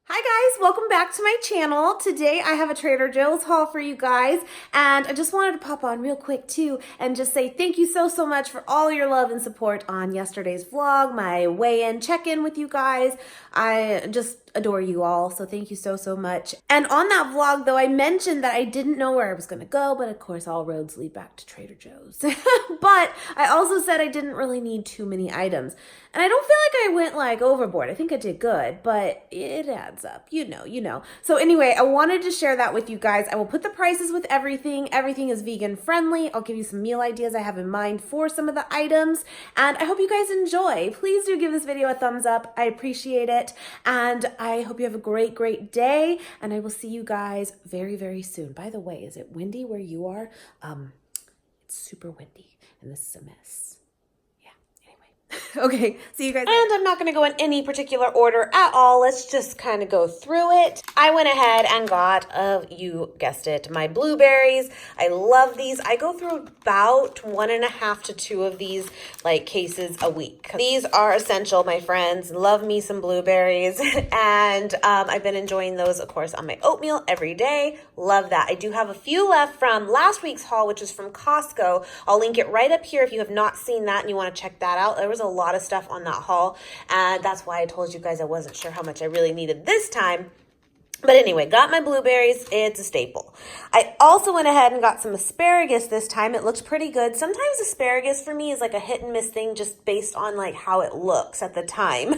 Hi guys, welcome back to my channel. Today I have a Trader Joe's haul for you guys, and I just wanted to pop on real quick too and just say thank you so much for all your love and support on yesterday's vlog, my weigh-in check-in with you guys. I just adore you all, so thank you so much. And on that vlog though, I mentioned that I didn't know where I was gonna go, but of course all roads lead back to Trader Joe's. But I also said I didn't really need too many items. And I don't feel like I went like overboard. I think I did good, but it adds up, you know. So anyway, I wanted to share that with you guys. I will put the prices with everything. Everything is vegan friendly. I'll give you some meal ideas I have in mind for some of the items, and I hope you guys enjoy. Please do give this video a thumbs up. I appreciate it, and I hope you have a great day, and I will see you guys very soon. By the way, is it windy where you are? It's super windy, and this is a mess. Okay, see you guys. And I'm not going to go in any particular order at all. Let's just kind of go through it. I went ahead and got, you guessed it, my blueberries. I love these. I go through about 1.5 to 2 of these like cases a week. These are essential, my friends. Love me some blueberries. And I've been enjoying those, of course, on my oatmeal every day. Love that. I do have a few left from last week's haul, which is from Costco. I'll link it right up here if you have not seen that and you want to check that out. There was a lot of stuff on that haul, and that's why I told you guys I wasn't sure how much I really needed this time. But anyway, got my blueberries. It's a staple. I also went ahead and got some asparagus this time. It looks pretty good. Sometimes asparagus for me is like a hit and miss thing just based on like how it looks at the time.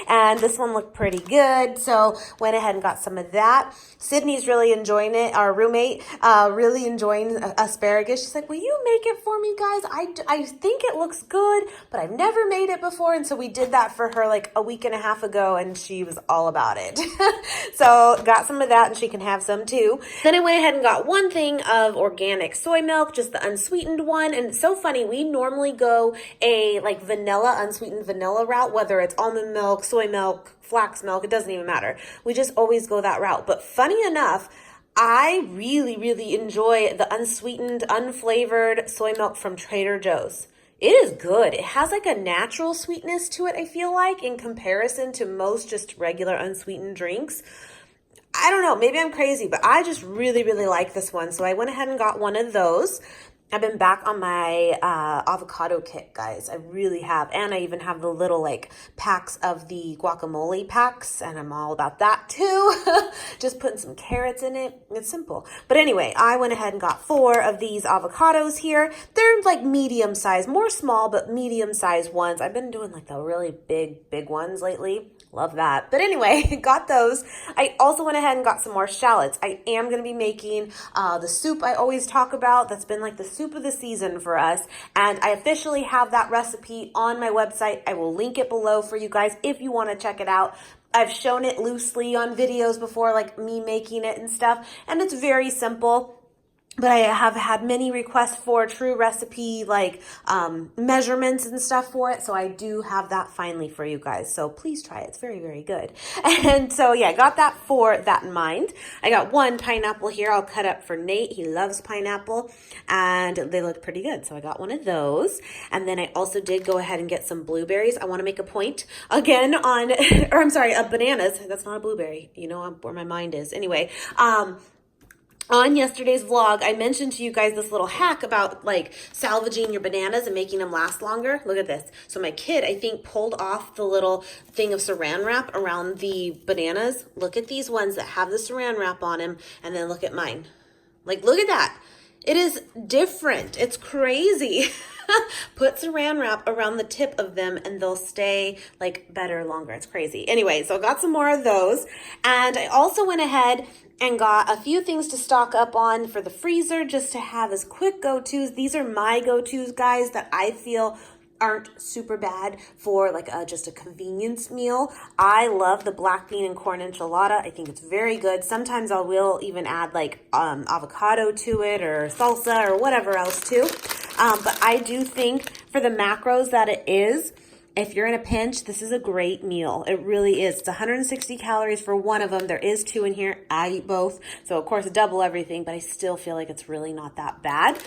And this one looked pretty good. So went ahead and got some of that. Sydney's really enjoying it. Our roommate really enjoying asparagus. She's like, will you make it for me, guys? I think it looks good, but I've never made it before. And so we did that for her like a week and a half ago, and she was all about it. So got some of that, and she can have some too. Then I went ahead and got one thing of organic soy milk, just the unsweetened one. And it's so funny, we normally go a like vanilla, unsweetened vanilla route, whether it's almond milk, soy milk, flax milk, it doesn't even matter. We just always go that route. But funny enough, I really enjoy the unsweetened, unflavored soy milk from Trader Joe's. It is good. It has like a natural sweetness to it, I feel like, in comparison to most just regular unsweetened drinks. I don't know, maybe I'm crazy, but I just really like this one. So I went ahead and got one of those. I've been back on my avocado kick, guys. I really have. And I even have the little like packs of the guacamole packs, and I'm all about that too. Just putting some carrots in it. It's simple. But anyway, I went ahead and got 4 of these avocados here. They're like medium size, more small, but medium size ones. I've been doing like the really big ones lately. Love that. But anyway, got those. I also went ahead and got some more shallots. I am going to be making the soup I always talk about. That's been like the soup of the season for us. And I officially have that recipe on my website. I will link it below for you guys if you want to check it out. I've shown it loosely on videos before, like me making it and stuff. And it's very simple. But I have had many requests for true recipe, like measurements and stuff for it. So I do have that finally for you guys. So please try it. It's very good. And so yeah, I got that for that in mind. I got one pineapple here. I'll cut up for Nate. He loves pineapple, and they look pretty good. So I got one of those. And then I also did go ahead and get some blueberries. I want to make a point again on, or I'm sorry, bananas. That's not a blueberry. You know where my mind is. Anyway, on yesterday's vlog, I mentioned to you guys this little hack about like salvaging your bananas and making them last longer. Look at this. So my kid, I think, pulled off the little thing of saran wrap around the bananas. Look at these ones that have the saran wrap on them, and then look at mine. Like, look at that. It is different. It's crazy. Put saran wrap around the tip of them and they'll stay like better longer. It's crazy. Anyway, so I got some more of those. And I also went ahead and got a few things to stock up on for the freezer just to have as quick go-tos. These are my go-tos, guys, that I feel aren't super bad for like just a convenience meal. I love the black bean and corn enchilada. I think it's very good. Sometimes I will even add like avocado to it or salsa or whatever else too. But I do think for the macros that it is, if you're in a pinch, this is a great meal. It really is. It's 160 calories for one of them. There is 2 in here. I eat both. So, of course, double everything, but I still feel like it's really not that bad.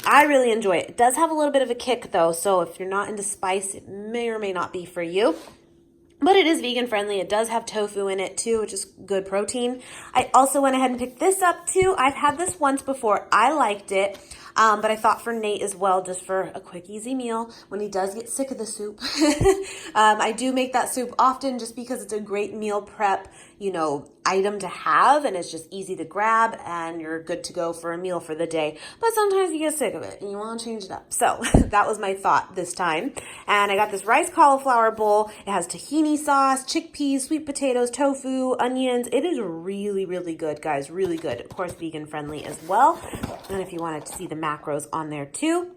I really enjoy it. It does have a little bit of a kick, though. So if you're not into spice, it may or may not be for you. but it is vegan friendly. It does have tofu in it too, which is good protein. I also went ahead and picked this up too. I've had this once before. I liked it. But I thought for Nate as well, just for a quick, easy meal when he does get sick of the soup. I do make that soup often just because it's a great meal prep, item to have, and it's just easy to grab and you're good to go for a meal for the day. But sometimes you get sick of it and you want to change it up. So that was my thought this time. And I got this rice cauliflower bowl. It has tahini sauce, chickpeas, sweet potatoes, tofu, onions. It is really, really good, guys. Really good. Of course, vegan friendly as well. And if you wanted to see the macros on there too,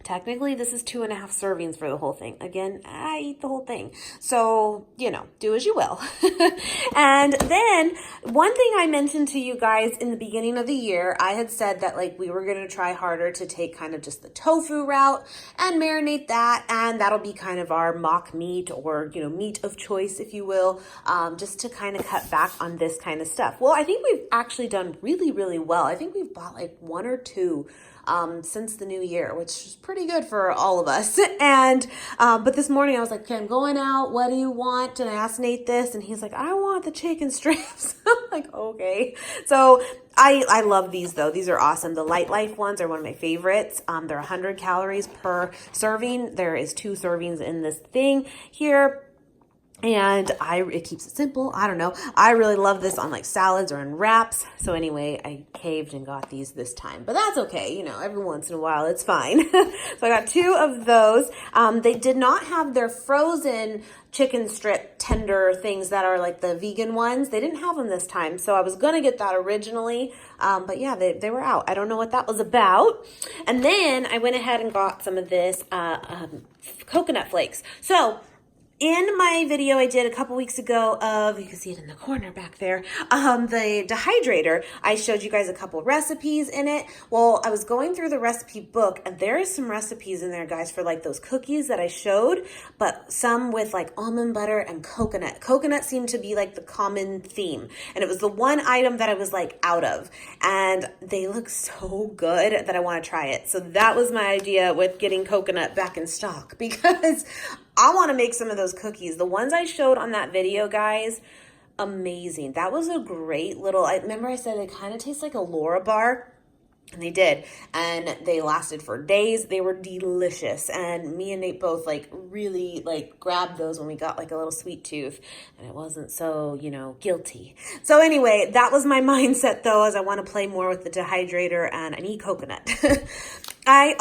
technically, this is 2.5 servings for the whole thing. Again, I eat the whole thing. So, do as you will. And then one thing I mentioned to you guys in the beginning of the year, I had said that we were going to try harder to take kind of just the tofu route and marinate that. And that'll be kind of our mock meat or, meat of choice, if you will, just to kind of cut back on this kind of stuff. Well, I think we've actually done really, really well. I think we've bought 1 or 2 since the new year, which is pretty good for all of us. And, but this morning I was like, okay, I'm going out. What do you want? And I asked Nate this, and he's like, I want the chicken strips. I'm like, okay. So I love these though. These are awesome. The Light Life ones are one of my favorites. They're 100 calories per serving. There is 2 servings in this thing here. And it keeps it simple. I don't know. I really love this on salads or in wraps. So anyway, I caved and got these this time, but that's okay. Every once in a while, it's fine. So I got 2 of those. They did not have their frozen chicken strip tender things that are the vegan ones. They didn't have them this time. So I was going to get that originally. But yeah, they were out. I don't know what that was about. And then I went ahead and got some of this, coconut flakes. So in my video I did a couple weeks ago of, you can see it in the corner back there, the dehydrator, I showed you guys a couple recipes in it. Well, I was going through the recipe book and there is some recipes in there, guys, for those cookies that I showed, but some with almond butter and coconut. Coconut seemed to be the common theme. And it was the one item that I was out of. And they look so good that I want to try it. So that was my idea with getting coconut back in stock, because I want to make some of those cookies. The ones I showed on that video, guys, amazing. That was a great little, I remember I said they kind of taste like a Laura bar. And they did. And they lasted for days. They were delicious. And me and Nate both really grabbed those when we got a little sweet tooth. And it wasn't so, guilty. So anyway, that was my mindset though, as I want to play more with the dehydrator and I need coconut. I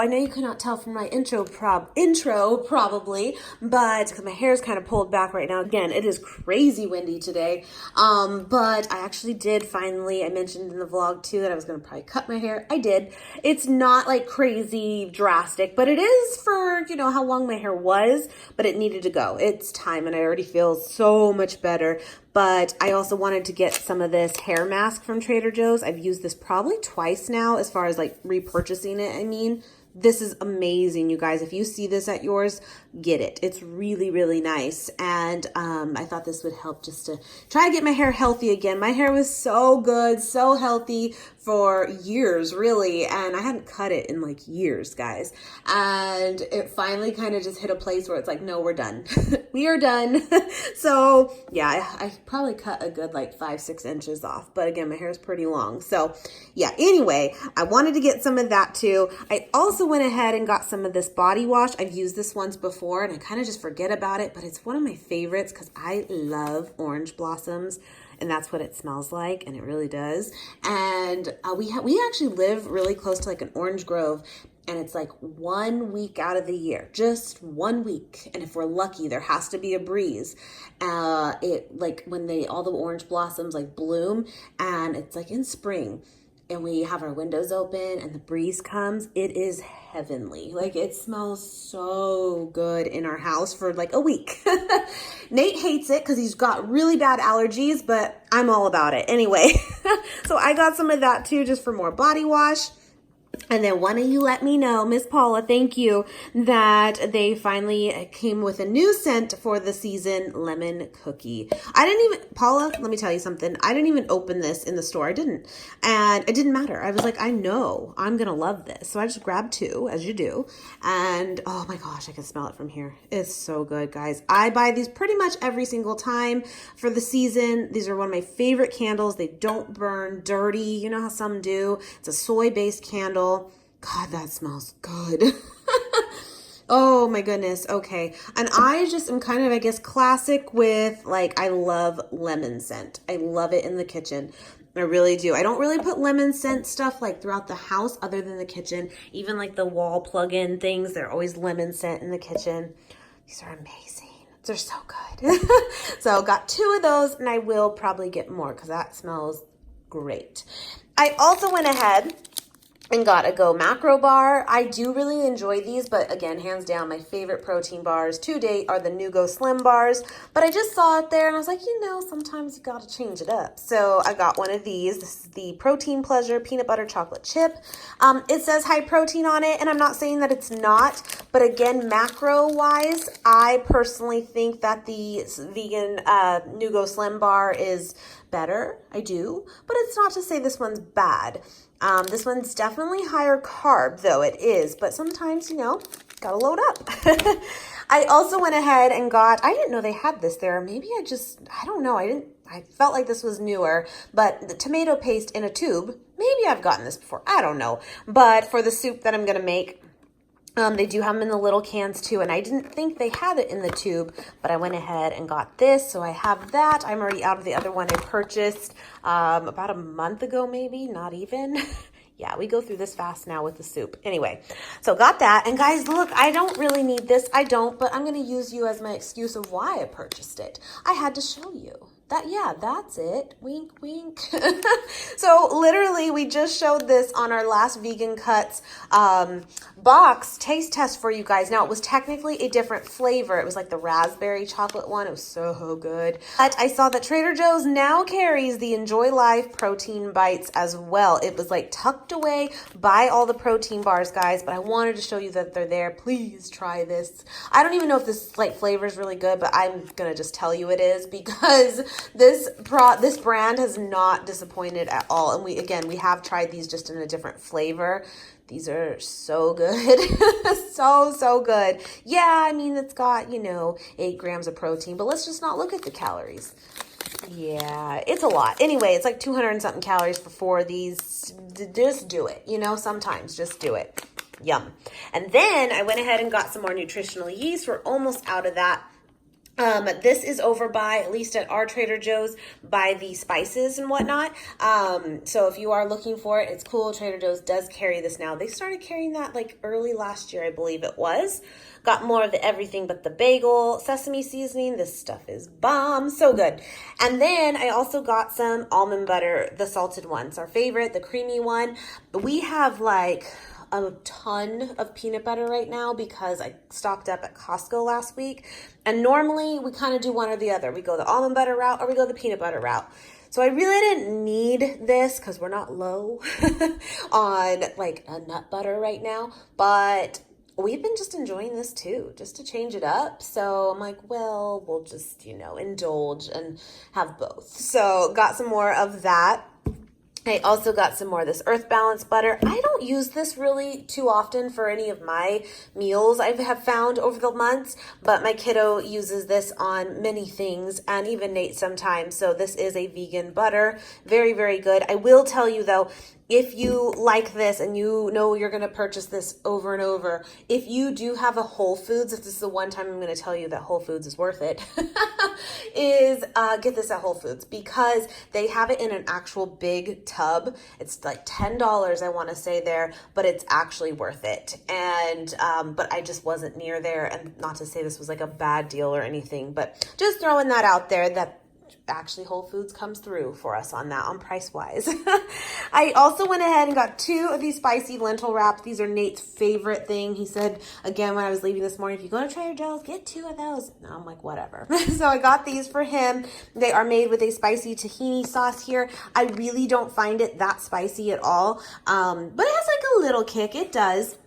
know you cannot tell from my intro probably, but because my hair is kind of pulled back right now. Again, it is crazy windy today. But I actually did finally, I mentioned in the vlog too that I was going to probably cut my hair. I did. It's not crazy drastic, but it is for, how long my hair was, but it needed to go. It's time and I already feel so much better. But I also wanted to get some of this hair mask from Trader Joe's. I've used this probably twice now as far as repurchasing it. I mean, this is amazing, you guys. If you see this at yours, get it. It's really, really nice. And I thought this would help just to try to get my hair healthy again. My hair was so good, so healthy for years, really. And I hadn't cut it in years, guys. And it finally kind of just hit a place where it's no, we're done. We are done. So yeah, I probably cut a good 5-6 inches off. But again, my hair is pretty long. So yeah, anyway, I wanted to get some of that too. I also went ahead and got some of this body wash. I've used this once before and I kind of just forget about it, but it's one of my favorites because I love orange blossoms. And that's what it smells like, and it really does. And we actually live really close to an orange grove, and it's 1 week out of the year, just 1 week. And if we're lucky, there has to be a breeze. When all the orange blossoms bloom, and it's in spring, and we have our windows open and the breeze comes, it is heavenly. It smells so good in our house for a week. Nate hates it because he's got really bad allergies, but I'm all about it anyway. So I got some of that too, just for more body wash. And then one of you let me know, Miss Paula, thank you, that they finally came with a new scent for the season, lemon cookie. I didn't even, Paula, let me tell you something. I didn't even open this in the store. I didn't. And it didn't matter. I was like, I know I'm going to love this. So I just grabbed two, as you do. And oh my gosh, I can smell it from here. It's so good, guys. I buy these pretty much every single time for the season. These are one of my favorite candles. They don't burn dirty. You know how some do. It's a soy-based candle. God, that smells good. Oh my goodness. Okay. And I just am kind of, I guess, classic with, like, I love lemon scent. I love it in the kitchen. I really do. I don't really put lemon scent stuff like throughout the house other than the kitchen. Even like the wall plug-in things, they're always lemon scent in the kitchen. These are amazing. They're so good. So got two of those, and I will probably get more because that smells great. I also went ahead and got a Go Macro bar. I do really enjoy these, but again, hands down, my favorite protein bars to date are the Nugo Slim bars. But I just saw it there and I was like, you know, sometimes you gotta change it up. So I got one of these. This is the Protein Pleasure Peanut Butter Chocolate Chip. It says high protein on it, and I'm not saying that it's not, but again, macro-wise, I personally think that the vegan Nugo Slim bar is better. I do, but it's not to say this one's bad. This one's definitely higher carb, though it is, but sometimes, you know, gotta load up. I also went ahead and got, I didn't know they had this there. Maybe I don't know. I felt like this was newer, but the tomato paste in a tube, maybe I've gotten this before. I don't know. But for the soup that I'm going to make, they do have them in the little cans too, and I didn't think they had it in the tube, but I went ahead and got this, so I have that. I'm already out of the other one I purchased about a month ago, maybe, not even. Yeah, we go through this fast now with the soup. Anyway, so got that, and guys, look, I don't really need this. I don't, but I'm going to use you as my excuse of why I purchased it. I had to show you. Yeah, that's it. Wink, wink. So literally, we just showed this on our last Vegan Cuts box taste test for you guys. Now, it was technically a different flavor. It was like the raspberry chocolate one. It was so good. But I saw that Trader Joe's now carries the Enjoy Life protein bites as well. It was like tucked away by all the protein bars, guys, but I wanted to show you that they're there. Please try this. I don't even know if this like flavor is really good, but I'm going to just tell you it is because this brand has not disappointed at all. And we have tried these just in a different flavor. These are so good. So good. Yeah, I mean, it's got, 8 grams of protein, but let's just not look at the calories. Yeah, it's a lot. Anyway, it's like 200 and something calories for 4 of these. Just do it. Sometimes just do it. Yum. And then I went ahead and got some more nutritional yeast. We're almost out of that. This is over by, at least at our Trader Joe's, by the spices and whatnot. So if you are looking for it, it's cool. Trader Joe's does carry this now. They started carrying that like early last year, I believe it was. Got more of the everything but the bagel sesame seasoning. This stuff is bomb. So good. And then I also got some almond butter, the salted one. It's our favorite, the creamy one. We have like a ton of peanut butter right now because I stocked up at Costco last week. And normally we kind of do one or the other. We go the almond butter route or we go the peanut butter route. So I really didn't need this because we're not low on like a nut butter right now. But we've been just enjoying this too, just to change it up. So I'm like, well, we'll just, indulge and have both. So got some more of that. I also got some more of this Earth Balance butter. I don't use this really too often for any of my meals I have found over the months, but my kiddo uses this on many things and even Nate sometimes. So this is a vegan butter. Very, very good. I will tell you though, if you like this and you know you're going to purchase this over and over, if you do have a Whole Foods, if this is the one time I'm going to tell you that Whole Foods is worth it, is get this at Whole Foods because they have it in an actual big tub. It's like $10, I want to say there, but it's actually worth it. And but I just wasn't near there, and not to say this was like a bad deal or anything, but just throwing that out there that actually Whole Foods comes through for us on that, on price wise. I also went ahead and got 2 of these spicy lentil wraps. These are Nate's favorite thing. He said, again, when I was leaving this morning, if you go to Trader Joe's, get 2 of those. And I'm like, whatever. So I got these for him. They are made with a spicy tahini sauce here. I really don't find it that spicy at all. But it has like a a little kick, it does.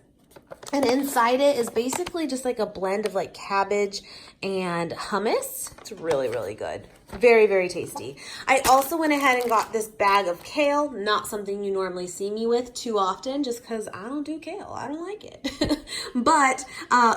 And inside it is basically just like a blend of like cabbage and hummus. It's really, really good. Very, very tasty. I also went ahead and got this bag of kale. Not something you normally see me with too often just because I don't do kale. I don't like it. But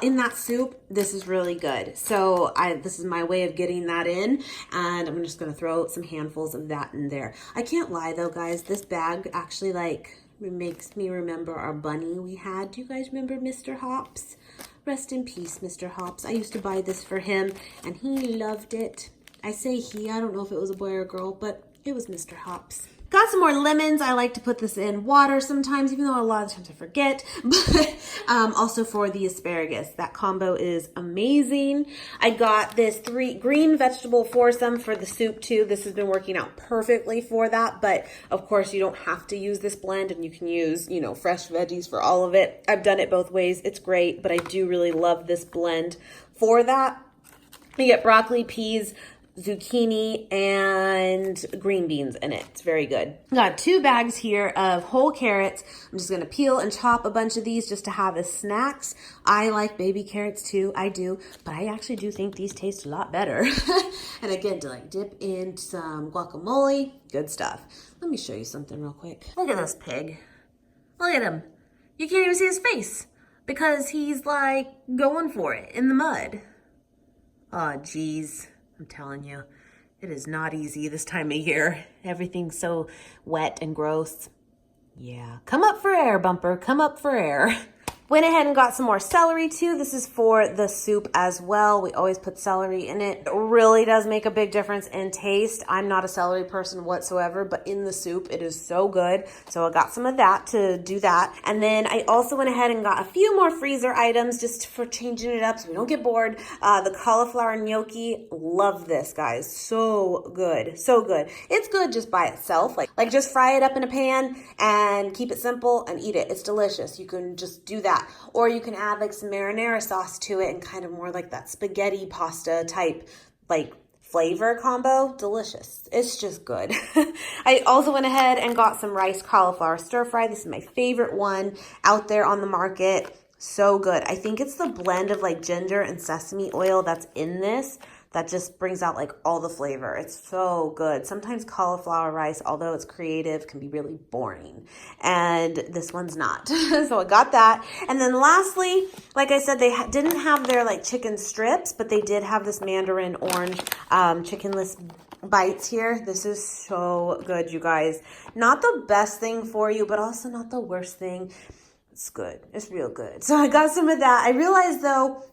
in that soup, this is really good. So this is my way of getting that in. And I'm just going to throw some handfuls of that in there. I can't lie though, guys. This bag actually like... it makes me remember our bunny we had. Do you guys remember Mr. Hops? Rest in peace, Mr. Hops. I used to buy this for him, and he loved it. I say he, I don't know if it was a boy or a girl, but it was Mr. Hops. Got some more lemons. I like to put this in water sometimes, even though a lot of times I forget. But also for the asparagus. That combo is amazing. I got this green vegetable foursome for the soup too. This has been working out perfectly for that. But of course, you don't have to use this blend, and you can use, you know, fresh veggies for all of it. I've done it both ways. It's great, but I do really love this blend for that. You get broccoli, peas, zucchini, and green beans in it. It's very good. Got 2 bags here of whole carrots. I'm just going to peel and chop a bunch of these just to have as snacks. I like baby carrots too. I do. But I actually do think these taste a lot better. And again, to like dip in some guacamole. Good stuff. Let me show you something real quick. Look at this pig. Look at him. You can't even see his face because he's like going for it in the mud. Oh, geez. I'm telling you, it is not easy this time of year. Everything's so wet and gross. Yeah, come up for air, Bumper. Come up for air. Went ahead and got some more celery too. This is for the soup as well. We always put celery in it. It really does make a big difference in taste. I'm not a celery person whatsoever, but in the soup, it is so good. So I got some of that to do that. And then I also went ahead and got a few more freezer items just for changing it up so we don't get bored. The cauliflower gnocchi. Love this, guys. So good. So good. It's good just by itself. Like just fry it up in a pan and keep it simple and eat it. It's delicious. You can just do that. Or you can add like some marinara sauce to it and kind of more like that spaghetti pasta type like flavor combo. Delicious. It's just good. I also went ahead and got some rice cauliflower stir fry. This is my favorite one out there on the market. So good. I think it's the blend of like ginger and sesame oil that's in this that just brings out like all the flavor. It's so good. Sometimes cauliflower rice, although it's creative, can be really boring. And this one's not. So I got that. And then lastly, like I said, they didn't have their like chicken strips, but they did have this mandarin orange chickenless bites here. This is so good, you guys. Not the best thing for you, but also not the worst thing. It's good. It's real good. So I got some of that. I realized though,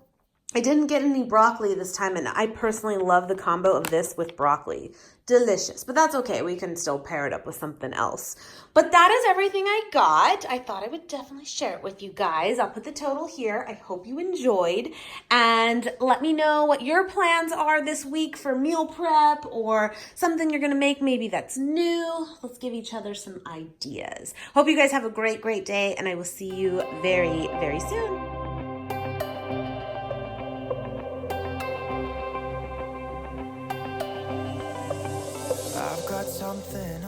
I didn't get any broccoli this time, and I personally love the combo of this with broccoli. Delicious, but that's okay. We can still pair it up with something else. But that is everything I got. I thought I would definitely share it with you guys. I'll put the total here. I hope you enjoyed, and let me know what your plans are this week for meal prep or something you're gonna make maybe that's new. Let's give each other some ideas. Hope you guys have a great, great day, and I will see you very, very soon. I've got something